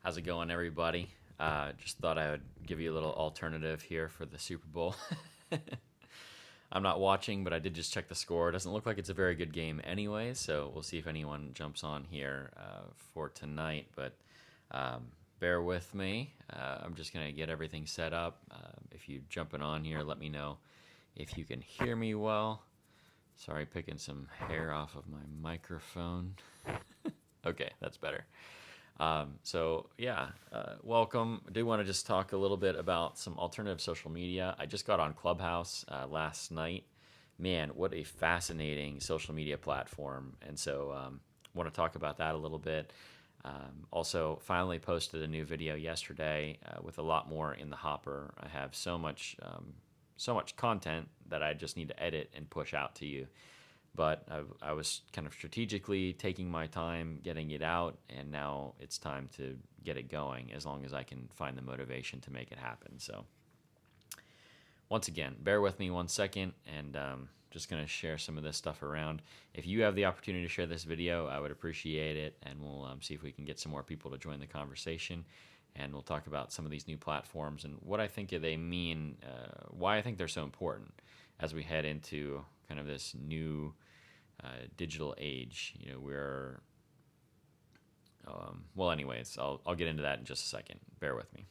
How's it going, everybody? Just thought I would give you a little alternative here for the Super Bowl. I'm not watching, but I did just check the score. It doesn't look like it's a very good game anyway, so we'll see if anyone jumps on here for tonight. But bear with me. I'm just going to get everything set up. If you're jumping on here, let me know if you can hear me well. Sorry, picking some hair off of my microphone. Okay, that's better. Welcome. I do want to just talk a little bit about some alternative social media. I just got on Clubhouse last night. Man, what a fascinating social media platform. And so want to talk about that a little bit. Also, finally posted a new video yesterday with a lot more in the hopper. I have so much content that I just need to edit and push out to you. But I was kind of strategically taking my time getting it out, and now it's time to get it going as long as I can find the motivation to make it happen. So once again, bear with me 1 second, and just going to share some of this stuff around. If you have the opportunity to share this video, I would appreciate it, and we'll see if we can get some more people to join the conversation, and we'll talk about some of these new platforms and what I think they mean, why I think they're so important as we head into kind of this new digital age. You know, we're anyways, I'll get into that in just a second. Bear with me.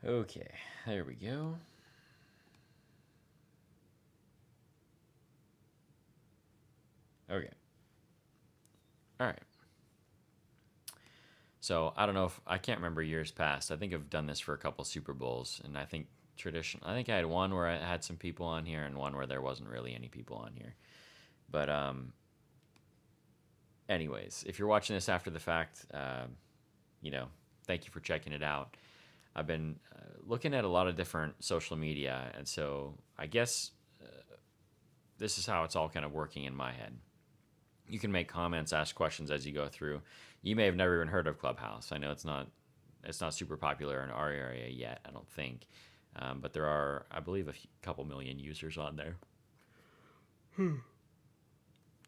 Okay, there we go. Okay. All right. So I don't know if I can't remember years past. I think I've done this for a couple Super Bowls, and I think I think I had one where I had some people on here, and one where there wasn't really any people on here. But anyways, if you're watching this after the fact, thank you for checking it out. I've been looking at a lot of different social media, and so I guess this is how it's all kind of working in my head. You can make comments, ask questions as you go through. You may have never even heard of Clubhouse. I know it's not super popular in our area yet, I don't think. But there are, I believe, a couple million users on there.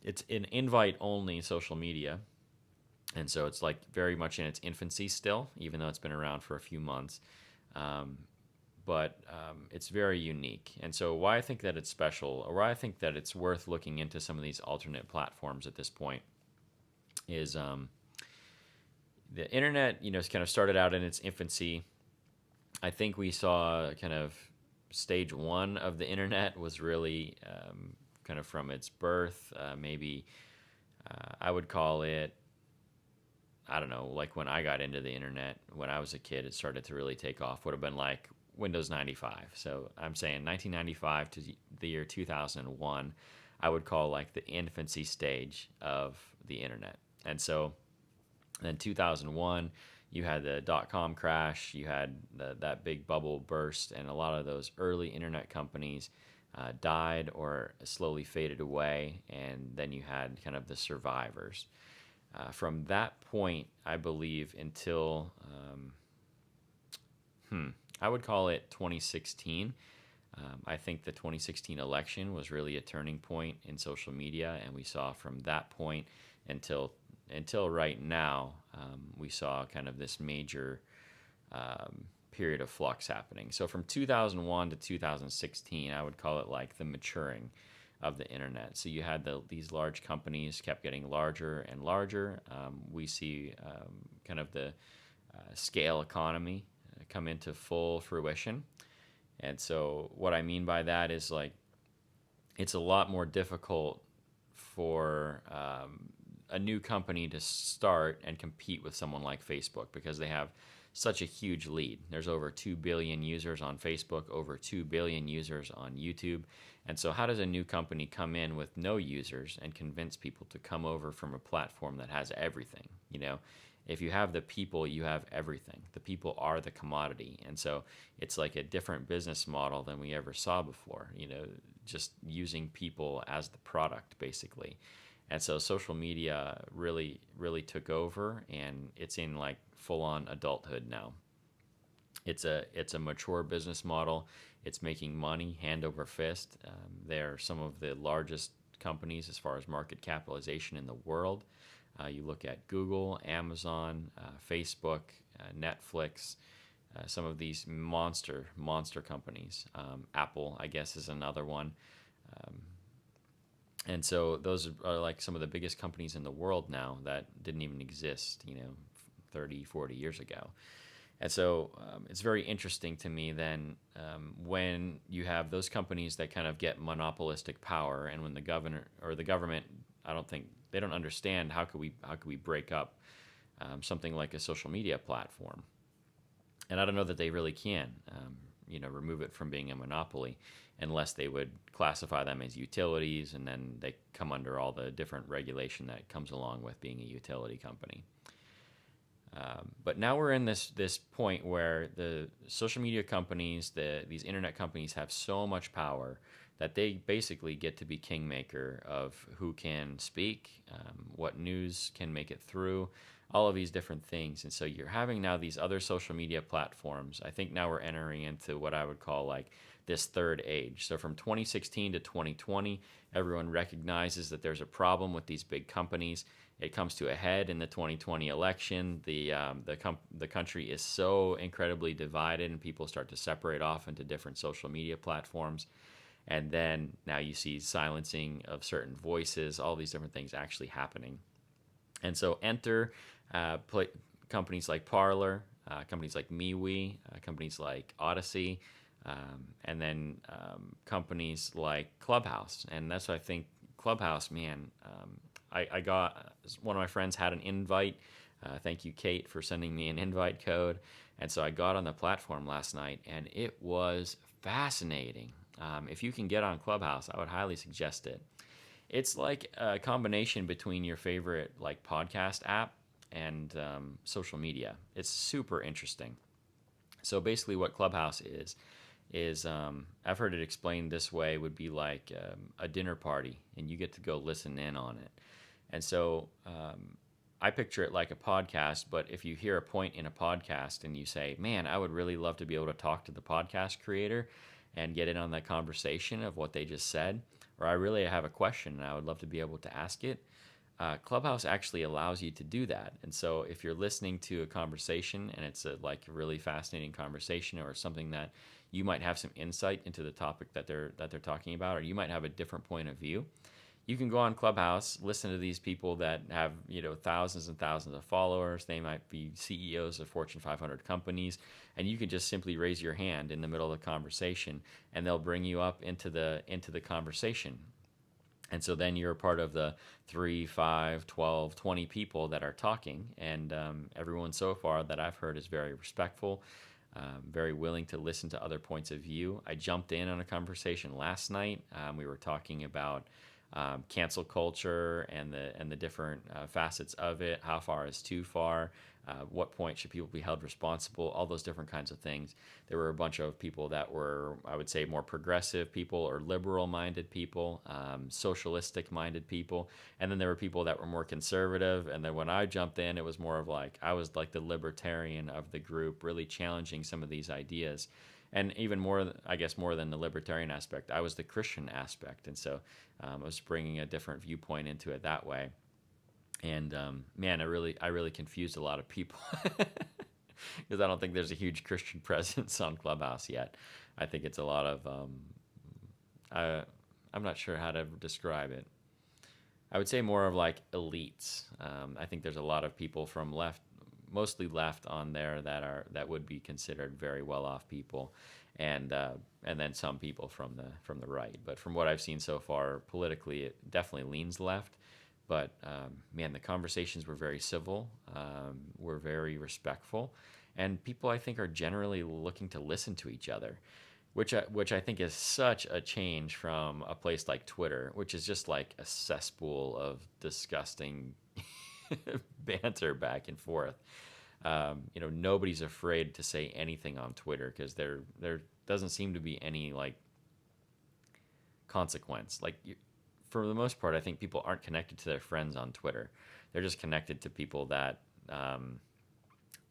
It's an invite-only social media, and so it's like very much in its infancy still, even though it's been around for a few months. But it's very unique. And so why I think that it's special, or why I think that it's worth looking into some of these alternate platforms at this point, is the internet, kind of started out in its infancy. I think we saw kind of stage one of the internet was really kind of from its birth. Maybe I would call it, I don't know, like when I got into the internet, when I was a kid, it started to really take off. Would have been like Windows 95. So I'm saying 1995 to the year 2001, I would call like the infancy stage of the internet. And so then 2001, you had the dot-com crash, you had that big bubble burst, and a lot of those early internet companies died or slowly faded away, and then you had kind of the survivors. From that point, I believe, until I would call it 2016. I think the 2016 election was really a turning point in social media, and we saw from that point until right now, we saw kind of this major period of flux happening. So from 2001 to 2016, I would call it like the maturing of the internet. So you had these large companies kept getting larger and larger. We see kind of the scale economy come into full fruition. And so what I mean by that is, like, it's a lot more difficult for a new company to start and compete with someone like Facebook, because they have such a huge lead. There's over 2 billion users on Facebook, over 2 billion users on YouTube. And so how does a new company come in with no users and convince people to come over from a platform that has everything? If you have the people, you have everything. The people are the commodity. And so it's like a different business model than we ever saw before, just using people as the product, basically. And so social media really, really took over, and it's in like full-on adulthood now. It's a mature business model. It's making money hand over fist. They're some of the largest companies as far as market capitalization in the world. You look at Google, Amazon, Facebook, Netflix, some of these monster companies. Apple, I guess, is another one. And so those are like some of the biggest companies in the world now that didn't even exist, 30, 40 years ago. And so it's very interesting to me then when you have those companies that kind of get monopolistic power, and when the governor or the government, I don't think they don't understand how could we break up something like a social media platform. And I don't know that they really can, remove it from being a monopoly, unless they would classify them as utilities, and then they come under all the different regulation that comes along with being a utility company. But now we're in this point where the social media companies, these internet companies, have so much power that they basically get to be kingmaker of who can speak, what news can make it through, all of these different things. And so you're having now these other social media platforms. I think now we're entering into what I would call like this third age. So from 2016 to 2020, everyone recognizes that there's a problem with these big companies. It comes to a head in the 2020 election. The country is so incredibly divided, and people start to separate off into different social media platforms. And then now you see silencing of certain voices, all these different things actually happening. And so enter companies like Parler, companies like MeWe, companies like Odyssey, and then companies like Clubhouse. And that's what I think Clubhouse, man, I got, one of my friends had an invite. Thank you, Kate, for sending me an invite code. And so I got on the platform last night, and it was fascinating. If you can get on Clubhouse, I would highly suggest it. It's like a combination between your favorite like podcast app and social media. It's super interesting. So basically, what Clubhouse is I've heard it explained this way, would be like a dinner party, and you get to go listen in on it. And so I picture it like a podcast, but if you hear a point in a podcast and you say, man, I would really love to be able to talk to the podcast creator and get in on that conversation of what they just said, or I really have a question and I would love to be able to ask it, Clubhouse actually allows you to do that. And so if you're listening to a conversation and it's a really fascinating conversation, or something that you might have some insight into the topic that they're talking about, or you might have a different point of view, you can go on Clubhouse, listen to these people that have thousands and thousands of followers. They might be CEOs of Fortune 500 companies, and you can just simply raise your hand in the middle of the conversation, and they'll bring you up into the conversation. And so then you're a part of the 3, 5, 12, 20 people that are talking, and everyone so far that I've heard is very respectful, very willing to listen to other points of view. I jumped in on a conversation last night. We were talking about cancel culture and the different facets of it. How far is too far? What point should people be held responsible? All those different kinds of things. There were a bunch of people that were, I would say, more progressive people or liberal-minded people, socialistic-minded people, and then there were people that were more conservative. And then when I jumped in, it was more of like I was like the libertarian of the group, really challenging some of these ideas. And even more, I guess, more than the libertarian aspect, I was the Christian aspect. And so I was bringing a different viewpoint into it that way. And man, I really confused a lot of people because I don't think there's a huge Christian presence on Clubhouse yet. I think it's a lot of, I'm not sure how to describe it. I would say more of like elites. I think there's a lot of people from mostly left on there that would be considered very well-off people, and then some people from the right. But from what I've seen so far, politically, it definitely leans left. But man, the conversations were very civil, were very respectful, and people I think are generally looking to listen to each other, which I think is such a change from a place like Twitter, which is just like a cesspool of disgusting banter back and forth. Nobody's afraid to say anything on Twitter because there doesn't seem to be any like consequence. For the most part, I think people aren't connected to their friends on Twitter. They're just connected to people that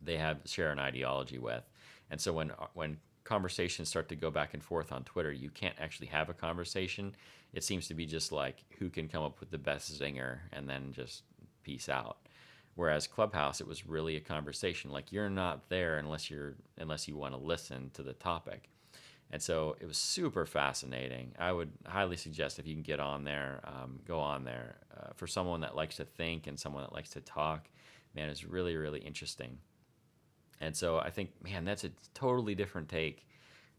they have share an ideology with. And so when conversations start to go back and forth on Twitter, you can't actually have a conversation. It seems to be just like who can come up with the best zinger and then just peace out. Whereas Clubhouse, it was really a conversation. Like you're not there unless you want to listen to the topic. And so it was super fascinating. I would highly suggest if you can get on there, go on there. For someone that likes to think and someone that likes to talk, man, it's really, really interesting. And so I think, man, that's a totally different take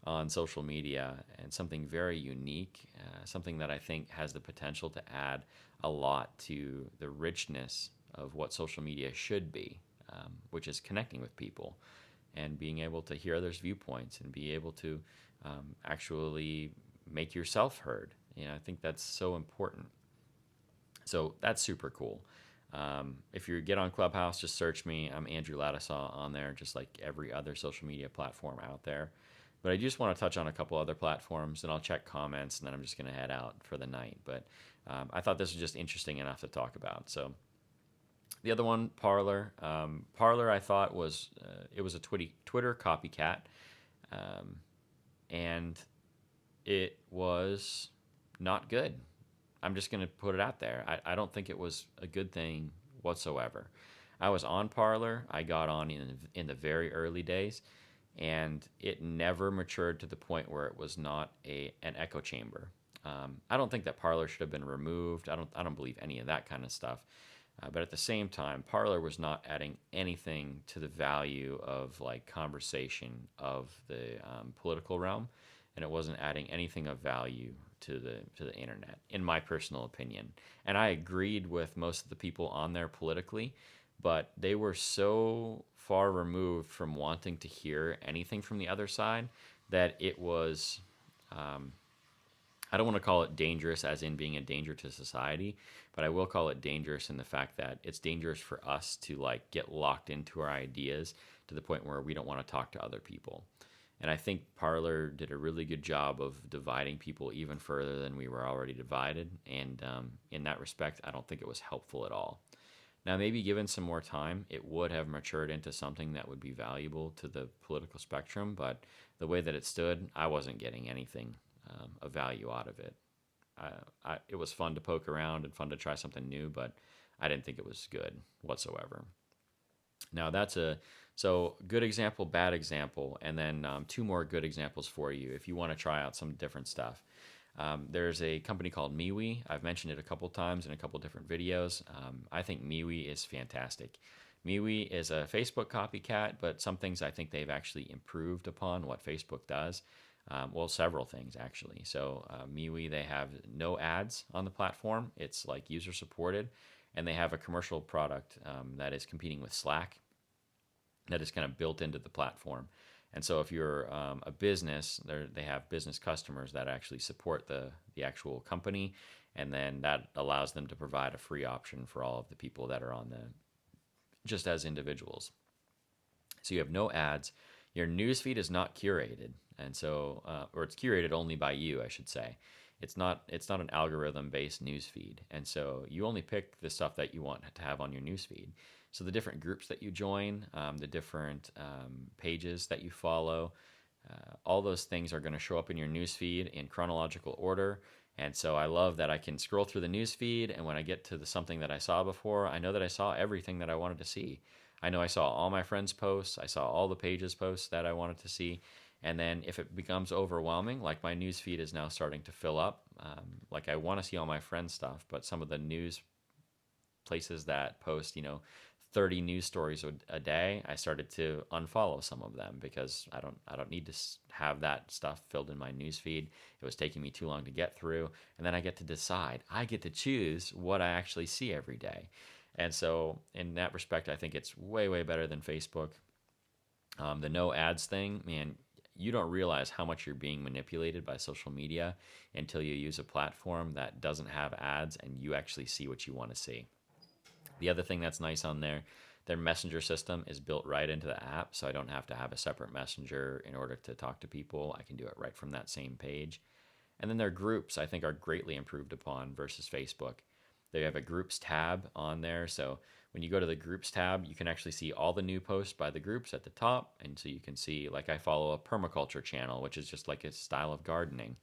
on social media and something very unique, something that I think has the potential to add a lot to the richness of what social media should be, which is connecting with people and being able to hear others' viewpoints and be able to actually make yourself heard. I think that's so important. So that's super cool. If you get on Clubhouse, just search me. I'm Andrew Ladisaw on there, just like every other social media platform out there. But I just want to touch on a couple other platforms, and I'll check comments, and then I'm just going to head out for the night. But I thought this was just interesting enough to talk about. So the other one, Parler. Parler, I thought it was a Twitter copycat, and it was not good. I'm just going to put it out there. I don't think it was a good thing whatsoever. I was on Parler. I got on in the very early days, and it never matured to the point where it was not an echo chamber. I don't think that Parler should have been removed. I don't believe any of that kind of stuff. But at the same time, Parler was not adding anything to the value of like conversation of the political realm, and it wasn't adding anything of value to the internet, in my personal opinion. And I agreed with most of the people on there politically, but they were so far removed from wanting to hear anything from the other side that it was. I don't want to call it dangerous as in being a danger to society, but I will call it dangerous in the fact that it's dangerous for us to like get locked into our ideas to the point where we don't want to talk to other people. And I think Parler did a really good job of dividing people even further than we were already divided. And in that respect, I don't think it was helpful at all. Now, maybe given some more time, it would have matured into something that would be valuable to the political spectrum. But the way that it stood, I wasn't getting anything of value out of it. It was fun to poke around and fun to try something new, but I didn't think it was good whatsoever. Now so good example, bad example, and then two more good examples for you if you want to try out some different stuff. There's a company called MeWe. I've mentioned it a couple times in a couple different videos. I think MeWe is fantastic. MeWe is a Facebook copycat, but some things I think they've actually improved upon what Facebook does. Well, several things actually. So MeWe, they have no ads on the platform. It's like user supported, and they have a commercial product that is competing with Slack that is kind of built into the platform. And so if you're a business, they have business customers that actually support the actual company, and then that allows them to provide a free option for all of the people that are on just as individuals. So you have no ads. Your newsfeed is not curated, and so or it's curated only by you, I should say. It's not an algorithm-based newsfeed, and so you only pick the stuff that you want to have on your newsfeed. So the different groups that you join, the different pages that you follow, all those things are going to show up in your newsfeed in chronological order. And so I love that I can scroll through the newsfeed, and when I get to something that I saw before, I know that I saw everything that I wanted to see. I know I saw all my friends' posts. I saw all the pages posts that I wanted to see. And then if it becomes overwhelming, like my news feed is now starting to fill up, like I want to see all my friends' stuff, but some of the news places that post, 30 news stories a day, I started to unfollow some of them because I don't need to have that stuff filled in my news feed. It was taking me too long to get through, and then I get to decide. I get to choose what I actually see every day. And so in that respect, I think it's way, way better than Facebook. The no ads thing, man, you don't realize how much you're being manipulated by social media until you use a platform that doesn't have ads and you actually see what you want to see. The other thing that's nice on there, their messenger system is built right into the app, so I don't have to have a separate messenger in order to talk to people. I can do it right from that same page. And then their groups, I think, are greatly improved upon versus Facebook. They have a groups tab on there, so when you go to the groups tab, you can actually see all the new posts by the groups at the top. And so you can see, like, I follow a permaculture channel, which is just like a style of gardening.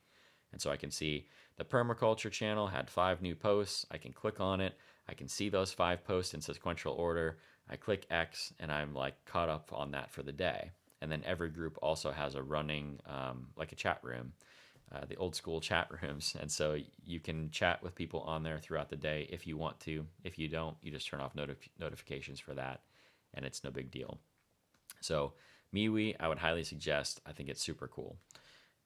And so I can see the permaculture channel had 5 new posts. I can click on it. I can see those 5 posts in sequential order. I click X and I'm like caught up on that for the day. And then every group also has a running, like a chat room, the old school chat rooms. And so you can chat with people on there throughout the day if you want to. If you don't, you just turn off notifications for that, and it's no big deal. So MeWe, I would highly suggest. I think it's super cool.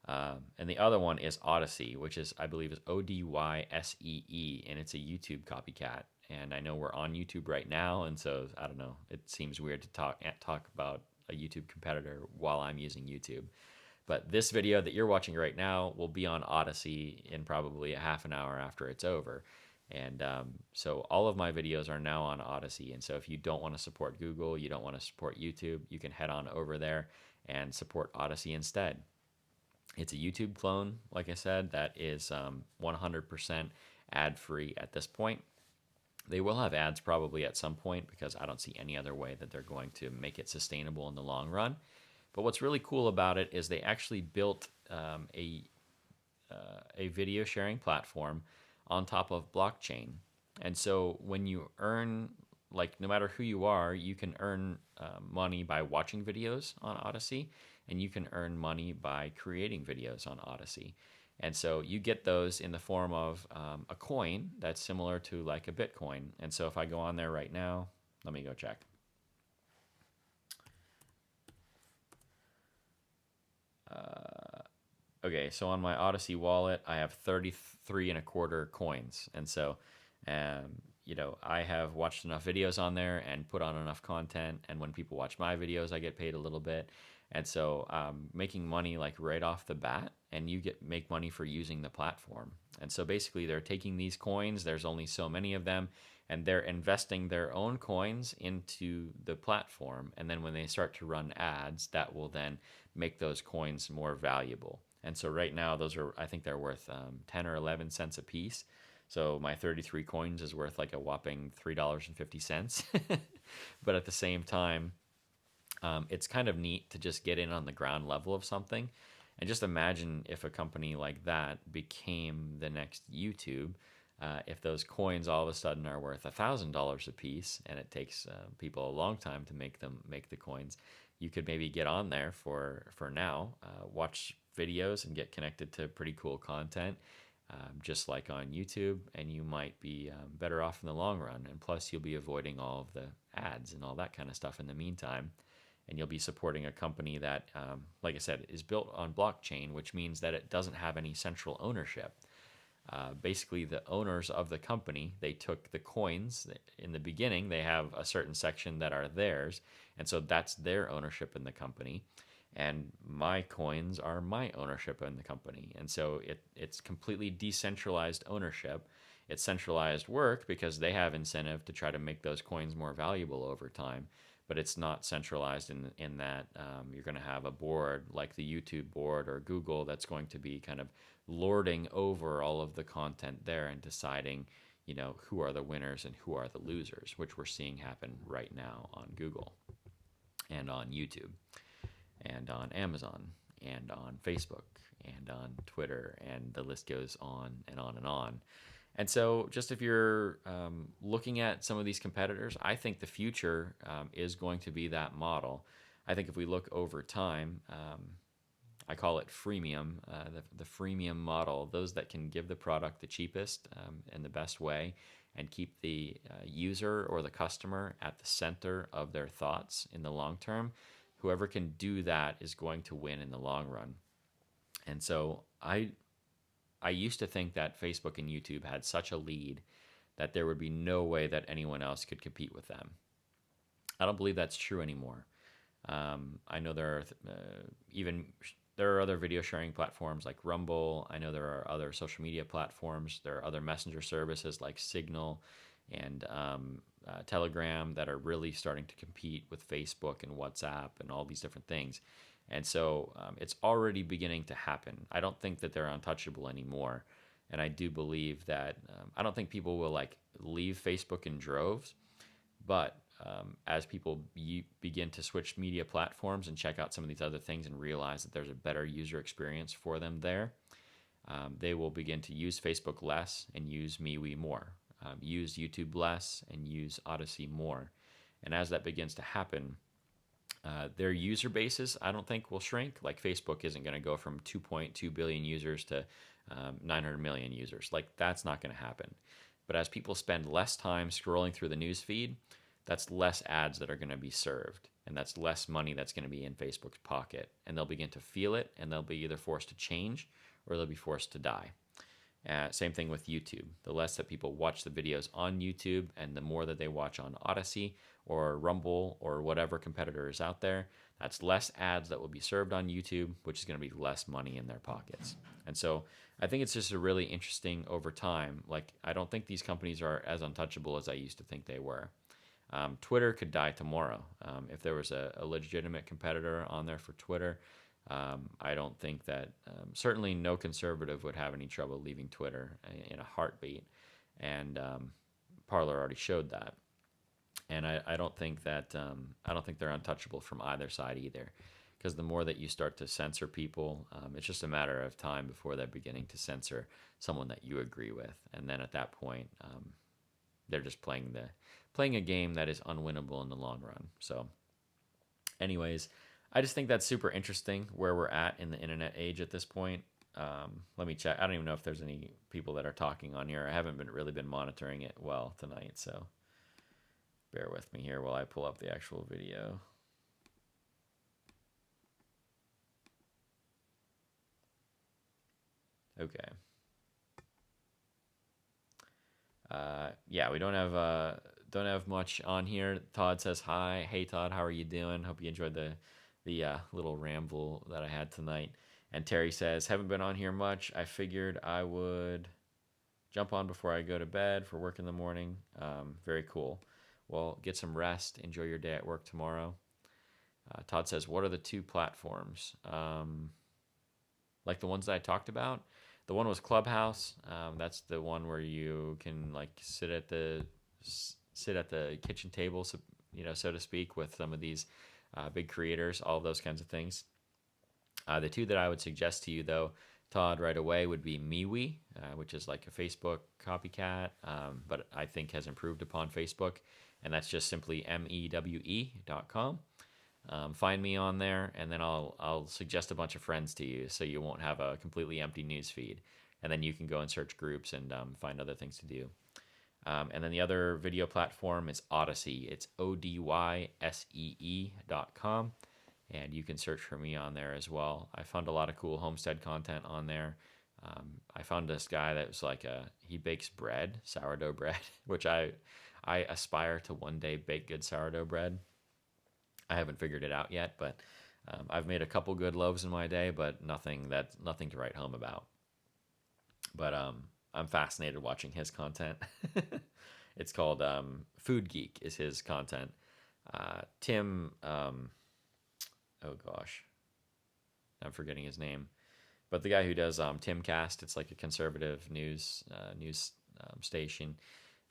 And the other one is Odyssey, which is, I believe, is Odyssee, and it's a YouTube copycat. And I know we're on YouTube right now, and so I don't know. It seems weird to talk about a YouTube competitor while I'm using YouTube. But this video that you're watching right now will be on Odyssey in probably a half an hour after it's over. And so all of my videos are now on Odyssey. And so if you don't want to support Google, you don't want to support YouTube, you can head on over there and support Odyssey instead. It's a YouTube clone, like I said, that is 100% ad-free at this point. They will have ads probably at some point because I don't see any other way that they're going to make it sustainable in the long run. But what's really cool about it is they actually built a video sharing platform on top of blockchain. And so when you earn, like, no matter who you are, you can earn money by watching videos on Odyssey, and you can earn money by creating videos on Odyssey. And so you get those in the form of a coin that's similar to like a Bitcoin. And so if I go on there right now, let me go check. Okay, so on my Odyssey wallet, I have 33 and a quarter coins. And so, I have watched enough videos on there and put on enough content. And when people watch my videos, I get paid a little bit. And so making money like right off the bat, and you make money for using the platform. And so basically they're taking these coins, there's only so many of them, and they're investing their own coins into the platform. And then when they start to run ads, that will then make those coins more valuable. And so right now, I think they're worth 10 or 11 cents a piece. So my 33 coins is worth like a whopping $3.50. But at the same time, it's kind of neat to just get in on the ground level of something. And just imagine if a company like that became the next YouTube. If those coins all of a sudden are worth $1,000 a piece, and it takes people a long time to make the coins, you could maybe get on there for now, watch videos and get connected to pretty cool content, just like on YouTube, and you might be better off in the long run. And plus, you'll be avoiding all of the ads and all that kind of stuff in the meantime. And you'll be supporting a company that, like I said, is built on blockchain, which means that it doesn't have any central ownership. Basically, the owners of the company, they took the coins. In the beginning, they have a certain section that are theirs, and so that's their ownership in the company. And my coins are my ownership in the company. And so it's completely decentralized ownership. It's centralized work because they have incentive to try to make those coins more valuable over time. But it's not centralized in that you're going to have a board like the YouTube board or Google that's going to be kind of lording over all of the content there and deciding, who are the winners and who are the losers, which we're seeing happen right now on Google and on YouTube and on Amazon and on Facebook and on Twitter, and the list goes on and on and on. And so just if you're looking at some of these competitors, I think the future is going to be that model. I think if we look over time, I call it freemium, the freemium model, those that can give the product the cheapest and the best way and keep the user or the customer at the center of their thoughts in the long term, whoever can do that is going to win in the long run. And so I used to think that Facebook and YouTube had such a lead that there would be no way that anyone else could compete with them. I don't believe that's true anymore. I know there are other video sharing platforms like Rumble. I know there are other social media platforms. There are other messenger services like Signal and Telegram that are really starting to compete with Facebook and WhatsApp and all these different things. And so it's already beginning to happen. I don't think that they're untouchable anymore. And I do believe that I don't think people will leave Facebook in droves, But as people begin to switch media platforms and check out some of these other things and realize that there's a better user experience for them there, they will begin to use Facebook less and use MeWe more, use YouTube less and use Odyssey more. And as that begins to happen, their user bases, I don't think, will shrink. Like Facebook isn't going to go from 2.2 billion users to 900 million users. Like that's not going to happen. But as people spend less time scrolling through the news feed, that's less ads that are going to be served. And that's less money that's going to be in Facebook's pocket. And they'll begin to feel it, and they'll be either forced to change or they'll be forced to die. Same thing with YouTube. The less that people watch the videos on YouTube and the more that they watch on Odyssey or Rumble or whatever competitor is out there, that's less ads that will be served on YouTube, which is going to be less money in their pockets. And so I think it's just a really interesting over time. Like, I don't think these companies are as untouchable as I used to think they were. Twitter could die tomorrow. If there was a legitimate competitor on there for Twitter, I don't think that, certainly no conservative would have any trouble leaving Twitter in a heartbeat. And Parler already showed that. And I don't think that, I don't think they're untouchable from either side either. Because the more that you start to censor people, it's just a matter of time before they're beginning to censor someone that you agree with. And then at that point, they're just playing a game that is unwinnable in the long run. So anyways, I just think that's super interesting where we're at in the internet age at this point. Let me check. I don't even know if there's any people that are talking on here. I haven't really been monitoring it well tonight, so bear with me here while I pull up the actual video. Okay. Yeah, we don't have much on here. Todd says hi. Hey Todd, how are you doing? Hope you enjoyed the little ramble that I had tonight. And Terry says, haven't been on here much. I figured I would jump on before I go to bed for work in the morning. Very cool. Well, get some rest. Enjoy your day at work tomorrow. Todd says, what are the two platforms? Like the ones that I talked about? The one was Clubhouse. That's the one where you can like sit at the kitchen table, so, so to speak, with some of these big creators, all of those kinds of things. The two that I would suggest to you, though, Todd, right away would be MeWe, which is like a Facebook copycat, but I think has improved upon Facebook, and that's just simply mewe.com. Find me on there, and then I'll suggest a bunch of friends to you, so you won't have a completely empty news feed, and then you can go and search groups and find other things to do. And then the other video platform is Odyssey. It's odyssee.com, and you can search for me on there as well. I found a lot of cool homestead content on there. I found this guy that was like he bakes bread, sourdough bread, which I aspire to one day bake good sourdough bread. I haven't figured it out yet, but I've made a couple good loaves in my day, but nothing to write home about. But I'm fascinated watching his content. It's called Food Geek is his content. Tim, oh gosh, I'm forgetting his name, but the guy who does Timcast, it's like a conservative news station.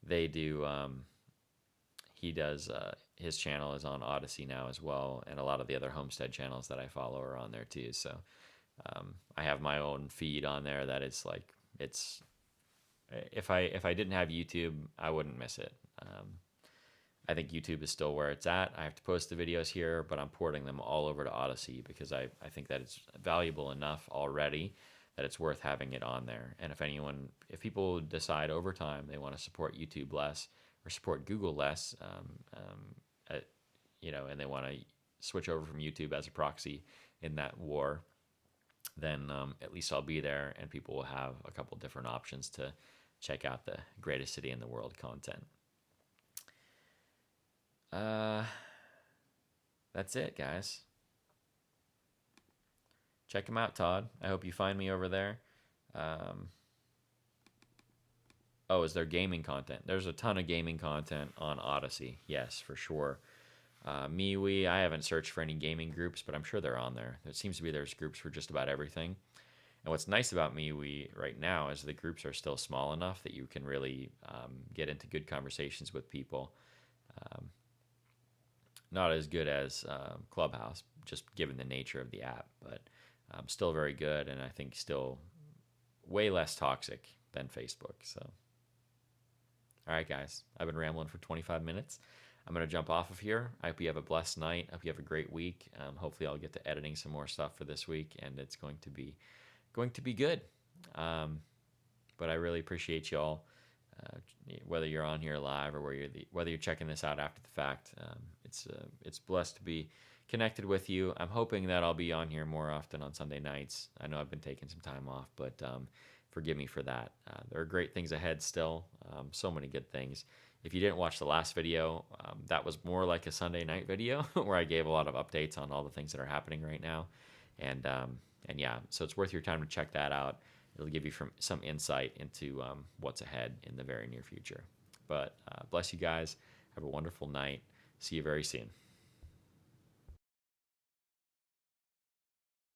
They do. He does. His channel is on Odyssey now as well, and a lot of the other homestead channels that I follow are on there too. So I have my own feed on there that is like it's. If I didn't have YouTube, I wouldn't miss it. I think YouTube is still where it's at. I have to post the videos here, but I'm porting them all over to Odyssey because I think that it's valuable enough already that it's worth having it on there. And if people decide over time they want to support YouTube less or support Google less, and they want to switch over from YouTube as a proxy in that war, then at least I'll be there and people will have a couple different options to check out the greatest city in the world content. That's it, guys. Check him out, Todd. I hope you find me over there. Is there gaming content? There's a ton of gaming content on Odyssey. Yes, for sure. MeWe, I haven't searched for any gaming groups, but I'm sure they're on there. It seems to be there's groups for just about everything. And what's nice about MeWe right now is the groups are still small enough that you can really get into good conversations with people. Not as good as Clubhouse, just given the nature of the app, but still very good, and I think still way less toxic than Facebook. So, all right, guys, I've been rambling for 25 minutes. I'm going to jump off of here. I hope you have a blessed night. I hope you have a great week. Hopefully, I'll get to editing some more stuff for this week, and it's going to be good. But I really appreciate y'all, whether you're on here live or whether you're checking this out after the fact. It's blessed to be connected with you. I'm hoping that I'll be on here more often on Sunday nights. I know I've been taking some time off, but forgive me for that. There are great things ahead still. So many good things. If you didn't watch the last video, that was more like a Sunday night video where I gave a lot of updates on all the things that are happening right now. And yeah, so it's worth your time to check that out. It'll give you some insight into what's ahead in the very near future. But bless you guys. Have a wonderful night. See you very soon.